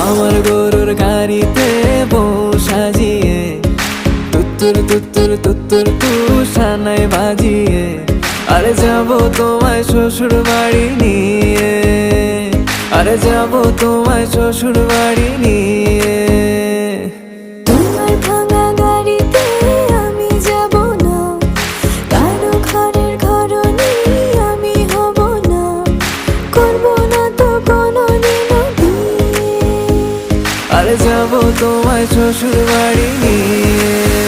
আমার গরুর গাড়িতে বউ সাজিয়ে তুত্তুর তুত্তুর তুত্তুর তুষানায় বাজিয়ে আরে যাবো তোমায় শ্বশুর বাড়ি নিয়ে, আরে যাবো তোমায় শ্বশুর বাড়ি নিয়ে। তোমার ভাঙা গাড়িতে আমি যাব না, কারো ঘরের ঘরনি আমি হব না, করব না তো কোনোদিনও বিয়ে। আরে যাবো তোমায় শ্বশুর বাড়ি নিয়ে।